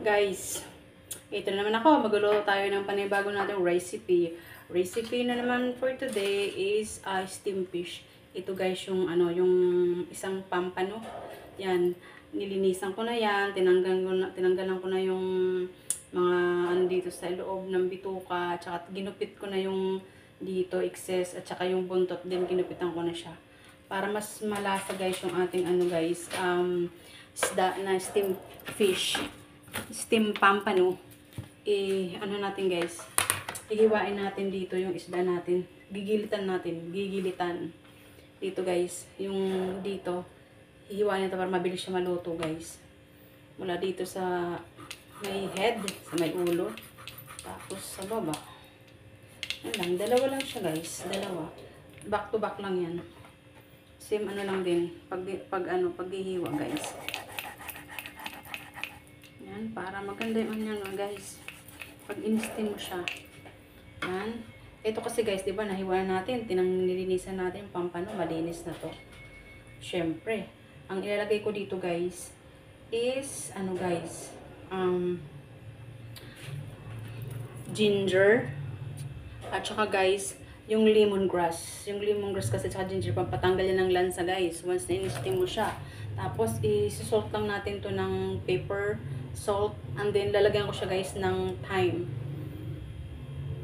Guys, ito na naman ako. Magluluto tayo ng panibago nating recipe. Recipe na naman for today is steamed fish. Ito guys, yung yung isang pampano. Yan, nilinisan ko na yan. Tinanggalan ko na yung mga dito sa loob ng bituka. At saka ginupit ko na yung dito excess. At saka yung buntot din, ginupitan ko na siya. Para mas malasa guys yung ating guys, isda na steamed fish. Steam pampano, natin guys, ihiwain natin dito yung isda natin, gigilitan dito guys, yung dito hihiwain natin para mabilis siya maluto guys, mula dito sa may head, sa may ulo, tapos sa baba. Yan lang, dalawa lang siya guys, back to back lang yan, same lang din paghihiwa guys. Yan, para maganda yung yan guys. Pag in-steam mo siya. Yan. Ito kasi guys, di ba nahiwanan natin, nilinisan natin yung pampano, malinis na to. Syempre, ang ilalagay ko dito guys is guys, ginger at saka guys, yung lemongrass. Yung lemongrass kasi saka ginger, pampatanggal yan ng lansa guys. Once na in-steam mo siya. Tapos, i-salt lang natin to ng pepper, salt, and then lalagyan ko siya guys ng thyme.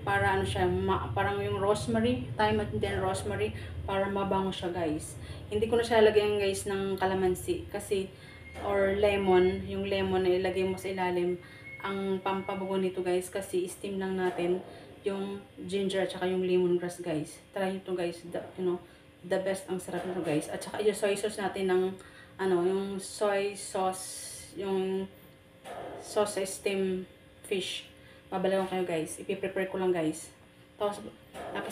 Para siya, parang yung rosemary, thyme at then rosemary, para mabango siya guys. Hindi ko na siya lalagyan guys ng kalamansi, kasi, or lemon, yung lemon na ilagay mo sa ilalim, ang pampabango nito guys, kasi steam lang natin yung ginger at saka yung lemongrass guys. Try nyo to guys, the best, ang sarap nito guys. At saka yung soy sauce natin ng, yung soy sauce, yung sauce steam fish. Babalawan kayo guys. Ipiprepare ko lang guys. Tapos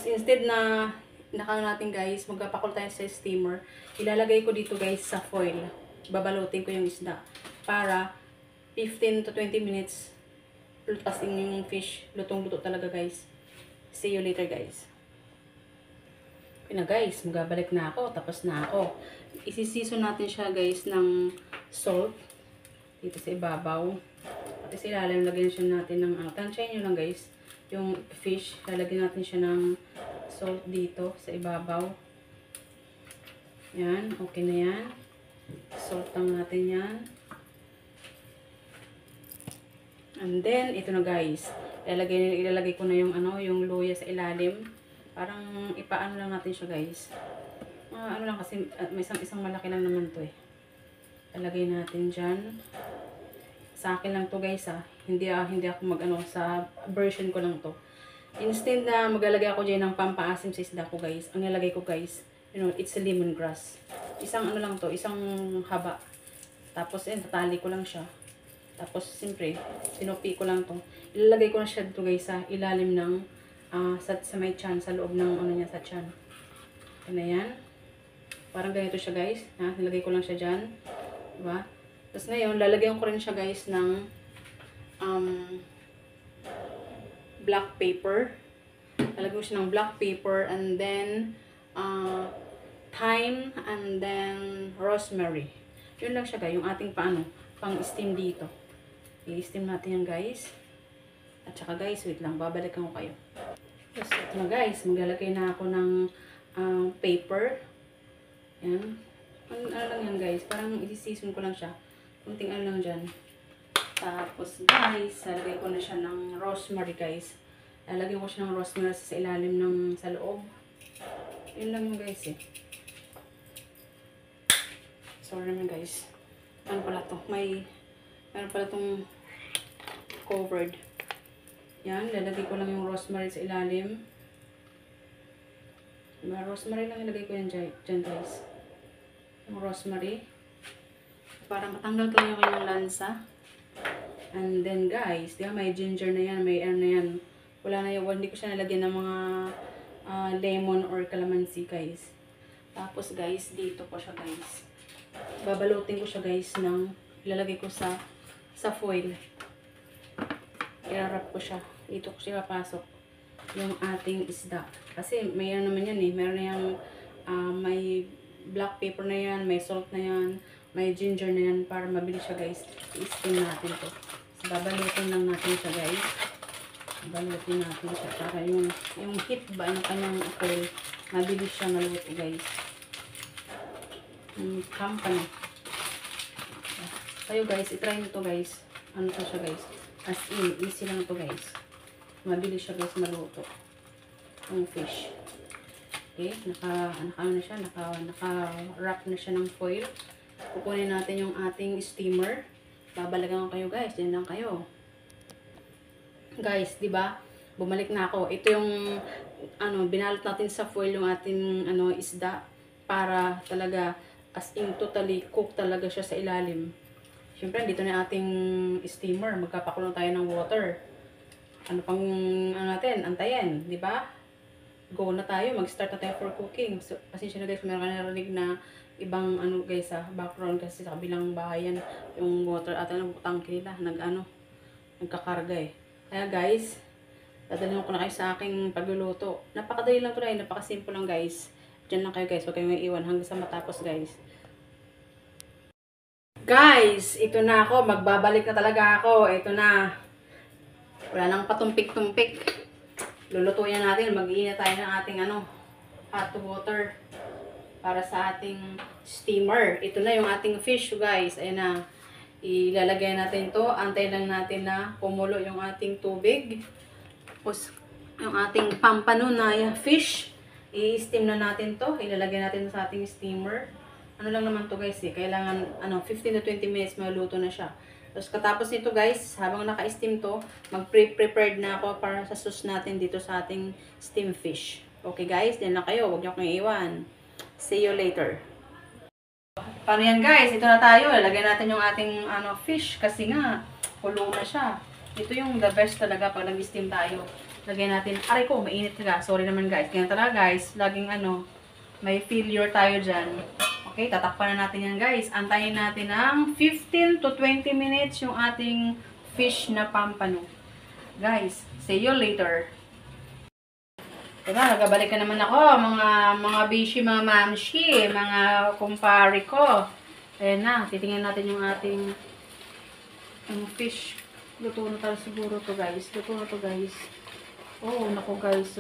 instead na natin guys, magpapakul tayo sa steamer, ilalagay ko dito guys sa foil. Babalutin ko yung isda. Para 15 to 20 minutes, lutasin yung fish. Lutong-luto talaga guys. See you later guys. Okay na guys, magabalik na ako. Tapos na ako. Isisiso natin siya guys ng salt. Dito sa ibabaw. Pati sa ilalim, lagyan siya natin ng, tansyahin nyo lang guys, yung fish, lalagyan natin siya ng salt dito sa ibabaw. Yan, okay na yan. Salt lang natin yan. And then, ito na guys, ilalagay ko na yung, yung luya sa ilalim. Parang ipaano lang natin siya guys. Lang kasi, may isang malaki lang naman to eh. Ilagay natin dyan. Sa akin lang to guys Hindi ako sa version ko lang to. Instead na maglalagay ako dyan ng pampaasim sa isda ko guys, ang nilagay ko guys, it's a lemongrass. Isang lang to, isang haba. Tapos tatali ko lang siya. Tapos siyempre, sinupi ko lang to. Ilalagay ko na siya dito guys sa ilalim ng, sa may tiyan, sa loob ng niya sa tiyan. Yan na yan. Parang ganito siya guys. Nilagay ko lang siya dyan. Diba? Tapos ngayon, lalagyan ko rin siya guys ng black pepper. Lalagyan ko siya ng black pepper and then thyme and then rosemary. Yun lang siya guys, yung ating pang-steam dito. I-steam natin yan guys. At saka guys, wait lang, babalikan ko kayo. Tapos ito na guys, maglalagay na ako ng paper. Yan. Lang yan guys, parang i-season ko lang siya. Kunting lang dyan. Tapos guys, lalagay ko na siya ng rosemary guys. Lalagay ko siya ng rosemary sa ilalim ng sa loob. Yun lang yung guys eh. Sorry naman guys. Ano pala to? Meron pala tong covered. Yan, lalagay ko lang yung rosemary sa ilalim. Diba? Rosemary lang ilagay ko yan dyan guys. Yung rosemary. Para matanggal ko yung kanyang lansa. And then guys, diba, may ginger na yan, may na yan. Wala na yung, hindi ko siya nalagyan ng mga lemon or calamansi guys. Tapos guys, dito ko siya guys. Babalutin ko siya guys ng, ilalagay ko sa foil. Irarap ko siya. Dito ko siya papasok yung ating isda. Kasi mayroon naman yan eh. Meron na yung may black pepper na yan, may salt na yan, may ginger na yan para mabilis siya guys. I-steam natin to. Babalutin lang natin siya guys. Balutin natin siya para yung heat ba ng kanyang oil, mabilis siya maluto guys. Company. Kayo guys, itry nyo to guys. Ano to siya guys? As in, easy lang to guys. Mabilis siya guys maluto. Yung fish. Okay, ano na siya, naka-wrap na siya ng foil. Kukunin natin yung ating steamer. Babalagan ko kayo guys, yan lang kayo. Guys, 'di ba? Bumalik na ako. Ito yung binalot natin sa foil yung ating isda para talaga as in totally cook talaga siya sa ilalim. Syempre, dito na ating steamer. Magkapakulo tayo ng water. Ano pang natin? Antayin, 'di ba? Go na tayo. Mag-start na tayo for cooking. So, pasensya na guys, meron ka narinig na ibang guys background kasi sa kabilang bahay yan yung water at tangke nila nagkakarga eh. Kaya guys, dadalhin ko na kayo sa aking pagluluto. Napakadali lang ito na, napakasimple lang guys. Diyan lang kayo guys, huwag kayong iiwan hanggang sa matapos guys. Guys, ito na ako. Magbabalik na talaga ako. Ito na. Wala nang patumpik-tumpik. Lulutuin natin. Mag-iinit tayo ng ating hot water para sa ating steamer. Ito na yung ating fish guys. Ayan na. Ilalagay natin to. Antay lang natin na kumulo yung ating tubig. Tapos, yung ating pampano na fish. I-steam na natin to. Ilalagay natin sa ating steamer. Ano lang naman to guys eh. Kailangan 15 to 20 minutes maluto na siya. Tapos katapos nito guys, habang naka-steam to, mag-prepared na ako para sa sauce natin dito sa ating steam fish. Okay guys, din lang kayo. Huwag niyo akong iiwan. See you later. Paano yan guys? Ito na tayo. Lagyan natin yung ating fish kasi nga kulo na siya. Ito yung the best talaga pag nag-steam tayo. Lagyan natin. Aray ko, mainit ka. Sorry naman guys. Kaya talaga guys, laging may failure tayo dyan. Okay, tatakpan na natin yan guys. Antayin natin ng 15 to 20 minutes yung ating fish na pampano. Guys, see you later. Diba, nagabalik ka naman ako, mga bishi, mga mamshi, mga kumpare ko. Ayan na, titingnan natin yung ating fish. Luto na tayo siguro to guys. Luto na to guys. Oh, naku guys.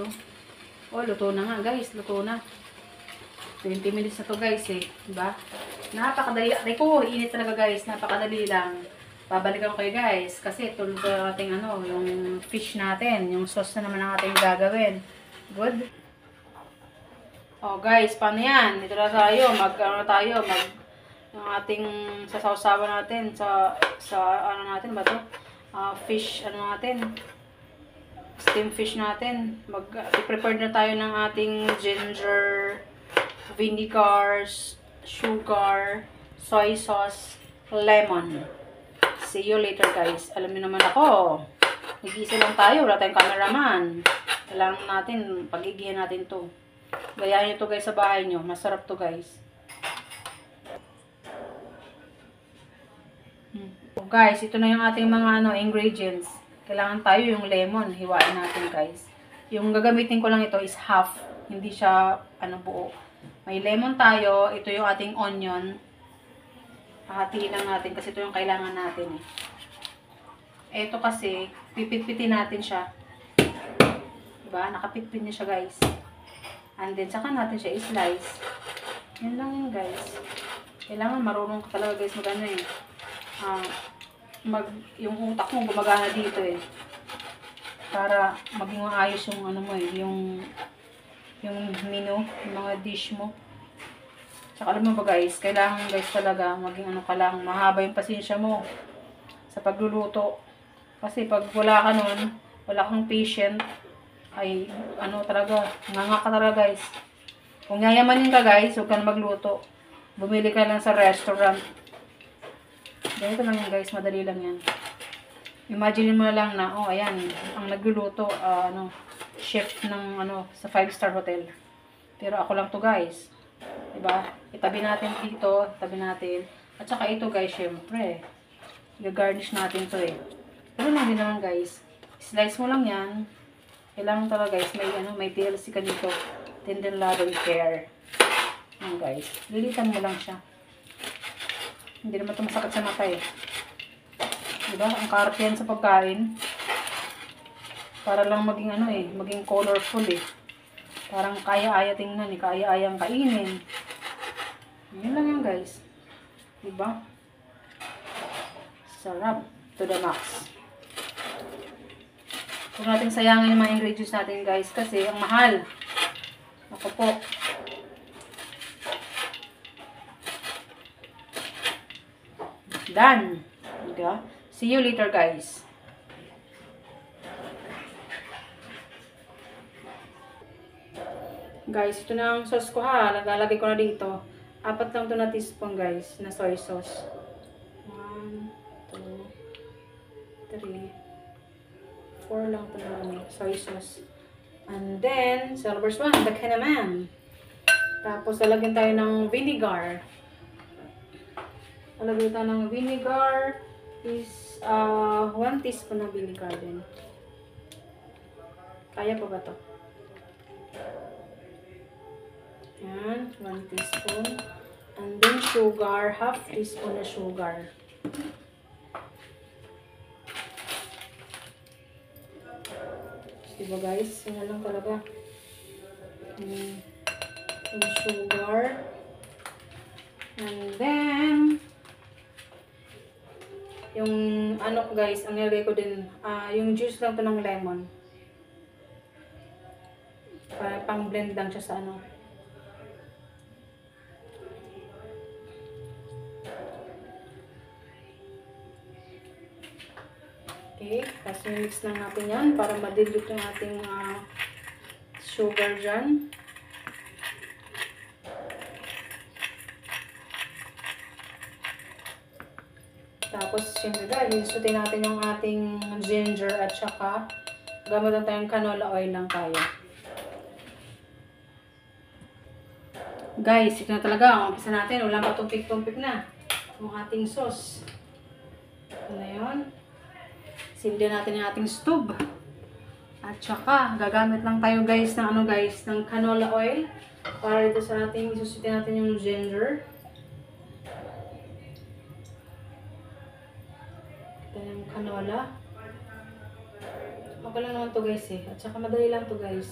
Oh, luto na nga guys. Luto na. 20 minutes na to guys eh. Diba? Napakadali. Ay ko, init talaga guys. Napakadali lang. Babalikan ko kayo guys. Kasi ito yung ating yung fish natin. Yung sauce na naman ang ating gagawin. Good. Oh guys, paano yan? Dito na tayo. Yung ating sasawsawa natin sa natin ba to? Fish, natin? Steam fish natin. Prepare na tayo ng ating ginger, vinegar, sugar, soy sauce, lemon. See you later guys. Alam niyo naman ako. Nag-iisa lang tayo. Wala tayong cameraman. Kailangan natin, pagigihan natin to. Gayahin nyo to guys sa bahay nyo. Masarap to guys. Guys, ito na yung ating mga ingredients. Kailangan tayo yung lemon. Hiwain natin guys. Yung gagamitin ko lang ito is half. Hindi siya buo. May lemon tayo. Ito yung ating onion. Hahatiin lang natin kasi ito yung kailangan natin eh. Ito kasi, pipit-pitin natin siya. Diba? Nakapit-pit niya siya guys. And then, saka natin siya i-slice. Yan lang yun guys. Kailangan marunong ka talaga guys mag yung utak mo gumagana dito eh. Para maging maayos yung mo eh. Yung menu, yung mga dish mo. Saka alam mo ba guys, kailangan guys talaga maging ka lang, mahaba yung pasensya mo sa pagluluto. Kasi pag wala ka nun, wala kang patient, ay talaga, nganga ka talaga guys. Kung yayamanin ka guys, huwag ka na magluto. Bumili ka lang sa restaurant. Ganito lang yan guys, madali lang yan. Imagine mo na lang na, ayan, ang nagluluto, chef ng sa 5-star hotel. Pero ako lang to guys. Diba? Itabi natin dito, itabi natin. At saka ito guys, syempre. I-garnish natin to eh. Pero lang din naman guys. Slice mo lang yan. Kailangan talaga guys, may TLC ka dito. Tender love and care. Yan guys. Lilitan mo lang siya. Hindi naman ito masakit sa mata eh. Diba? Ang karap yan sa pagkain. Para lang maging ano eh, maging colorful eh. Parang kaya-aya tingnan eh, kaya-ayang kainin. Yun lang yan guys. Diba? Sarap. To the max. Huwag natin sayangin yung mga ingredients natin guys kasi ang mahal. Ako po. Done. Diba? See you later guys. Guys, ito na ang sauce ko ha. Nagalagay ko na dito. 4 lang ito na teaspoon guys na soy sauce. 1, 2, 3, 4 lang ito na soy sauce. And then, Silver's one, the Kenaman. Tapos, lalagyan tayo ng vinegar. Lalagyan tayo ng vinegar is 1 teaspoon na vinegar din. Kaya pa ba ito? Yan, 1 teaspoon. And then sugar, half teaspoon na sugar. Diba guys? Yan lang talaga. Yung sugar. And then, yung ano ko guys, ang nilagay ko din, yung juice lang to ng lemon. Para pang blend lang siya sa ano. Okay, tapos mix lang natin yan para madilute yung ating sugar dyan. Tapos, syempre guys, isutin natin yung ating ginger at saka gamit lang tayong canola oil lang tayo. Guys, ito na talaga. Umpisa natin. Walang patumpik-tumpik na. Yung ating sauce. Ito na yun. Sindihan natin yung ating stove. At saka, gagamit lang tayo guys ng ano guys, ng canola oil. Para dito sa ating, isusutin natin yung ginger. Ito yung canola. Okay lang naman to guys eh. At saka madali lang to guys.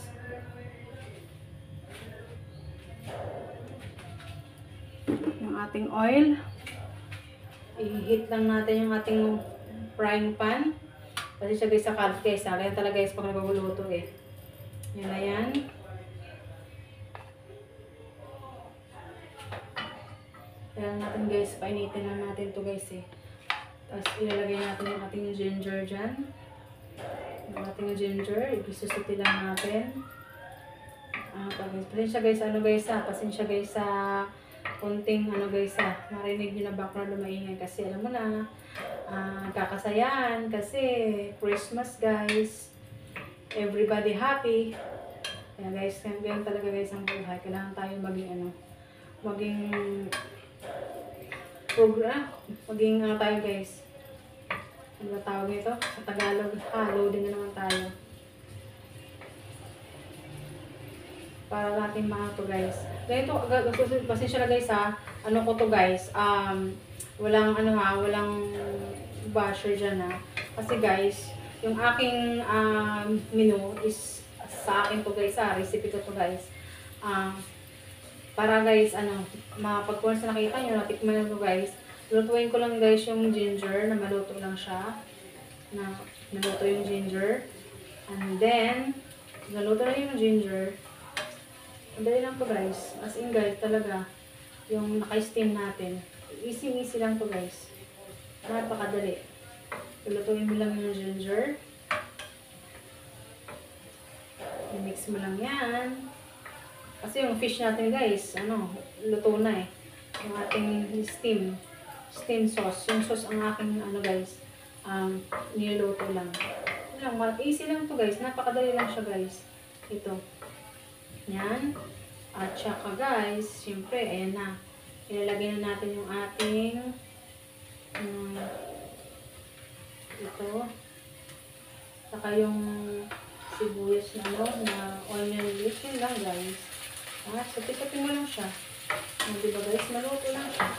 Yung ating oil. I-heat lang natin yung ating frying pan. Kasi siya guys sa kalat guys ha. Kaya talaga guys pag nagluluto eh. Yan na yan. Kaya natin guys, painitin lang natin to guys eh. Tapos ilalagay natin yung ating ginger dyan. Yung ating ginger, isusuti lang natin. Pasensya guys, ano guys ha. Pasensya guys sa konting ano guys ha. Marinig nyo na background na maingay kasi alam mo na. Kakasayan kasi Christmas guys, everybody happy. Kaya guys, ganyan talaga guys ang buhay. Kailangan tayo maging ano, maging program, maging ano tayo guys, ano ba tawag nito sa Tagalog, loading na naman tayo para natin mga to guys. Ganito, pasensya na guys ha, ano ko to guys, walang ano ha, walang basher dyan ha. Kasi guys, yung aking menu is sa akin to guys ha, recipe ko to guys. Para guys, ano, pag once na nakita nyo, natikman nyo to guys, lutuin ko lang guys yung ginger, na maluto lang siya. Naluto yung ginger. And then, naluto na yung ginger. Madali lang to guys. As in guys, talaga, yung naka-steam natin. Easy lang to guys. Napakadali. Lutuin mo lang yung ginger. I-mix mo lang yan. Kasi yung fish natin guys, ano, luto na eh. Yung ating steam sauce. Yung sauce ang aking, ano guys, niluto lang. Easy lang to guys. Napakadali lang siya guys. Ito. Yan. At saka guys, syempre, ayan na. Ilalagay na natin yung ating ito. Saka yung sibuyas na ano, na onion leaves. Yun lang guys. Sapi-sapi mo lang siya. Diba guys, maluto lang siya.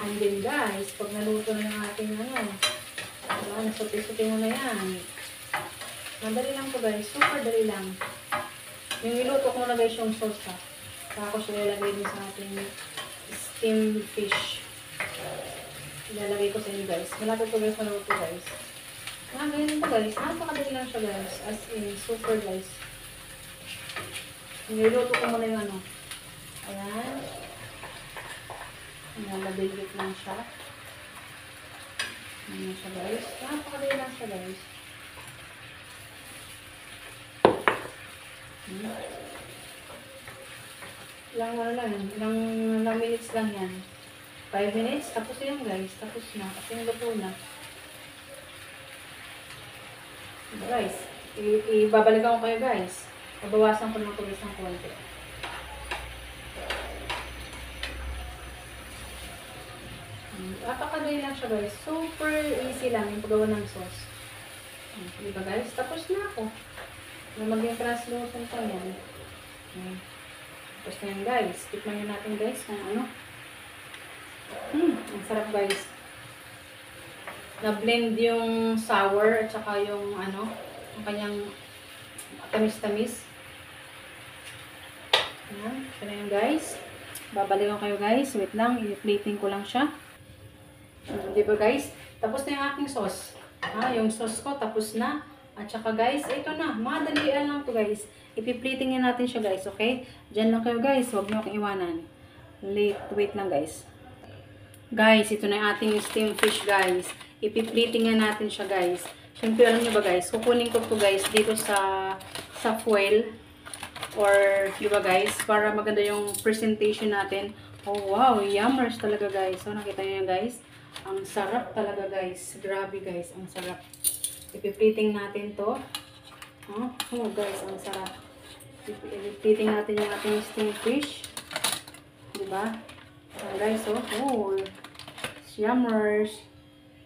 And then guys, pag naluto na yung ating nasuti-suti mo na yan. Madali lang to guys, super dali lang. Yung niluto ko na guys yung sauce ha. Tapos ilalagay din sa ating steamed fish. Ilalagay ko sa inyo guys. Malapit ko guys maluto guys. Ganyan to guys. Napakadali lang siya guys. As in, super guys. Niluto ko muna yung Ayan. Nalabigit lang siya. Ayan siya guys. Napakadali lang siya guys. Ilang minutes lang yan. 5 minutes, tapos yan guys. Tapos na. Kasi luto na. Guys, ibabalikan ko kayo guys. Babawasan ko ng tulis ng konti. Napakadali lang siya guys. Super easy lang yung paggawa ng sauce. Diba guys? Tapos na ako. Maging translucent pa yan. Tapos na yan guys. Tikman nyo natin guys kung ano. Ang sarap guys. Na-blend yung sour at saka yung ang kanyang tamis-tamis. Ayan. Siya na yan guys. Babalikan kayo guys. Wait lang. I-plating ko lang siya. Diba guys? Tapos na yung aking sauce. Yung sauce ko tapos na. At saka guys, ito na. Madalian lang to guys. Ipi-plating natin siya guys, okay? Diyan lang kayo guys. Huwag niyo akong iwanan. Wait lang guys. Guys, ito na yung ating steamed fish guys. Ipi-plating natin siya guys. Siyempre, alam niyo ba guys, kukunin ko to guys dito sa foil. Or, di ba guys, para maganda yung presentation natin. Oh wow, yummers talaga guys. So, nakita niyo yan guys. Ang sarap talaga guys. Grabe guys, ang sarap. Ipiplating natin to. Oh guys, ang sarap. Ipiplating natin yung ating steamed fish. Diba? Guys, yummers.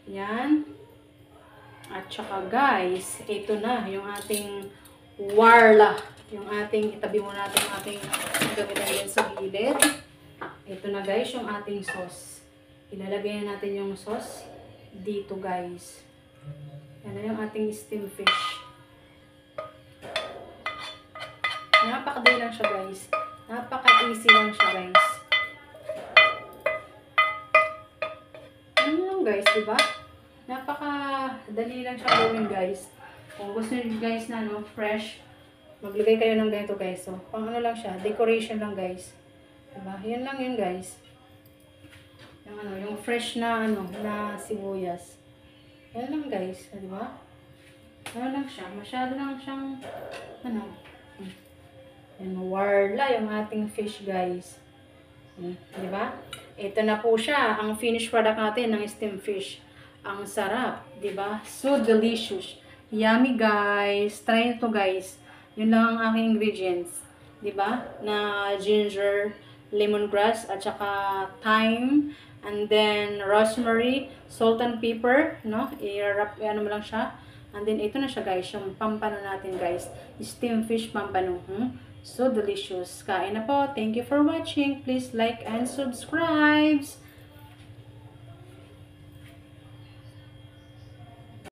Yan. At saka guys, ito na yung ating warla. Yung ating, itabi mo natin yung ating gamitan yan sa gilid. Ito na guys, yung ating sauce. Ilalagay natin yung sauce dito guys. Yan na yung ating steamed fish. Napakadali lang siya guys. Napaka-easy lang siya guys. Ano lang guys, diba? Napaka-dali lang siya gawin guys. Kung gusto nyo guys na fresh, maglagay kayo ng ganito guys. So, pang lang siya, decoration lang guys. Diba? Yan lang yun guys. Yung fresh na na sibuyas. Yan lang guys, di ba? Ano lang siya, masyado lang siyang yan, warla yung ating fish guys. Di ba? Ito na po siya, ang finished product natin ng steamed fish. Ang sarap, di ba? So delicious. Yummy guys. Try nito guys. Yun lang ang aking ingredients. Di ba? Na ginger, lemongrass, at saka thyme, and then rosemary, salt and pepper, no? I-wrap, mo lang siya. And then ito na siya guys, yung pampano natin guys. Steamed fish pampano. So delicious. Kain na po. Thank you for watching. Please like and subscribe.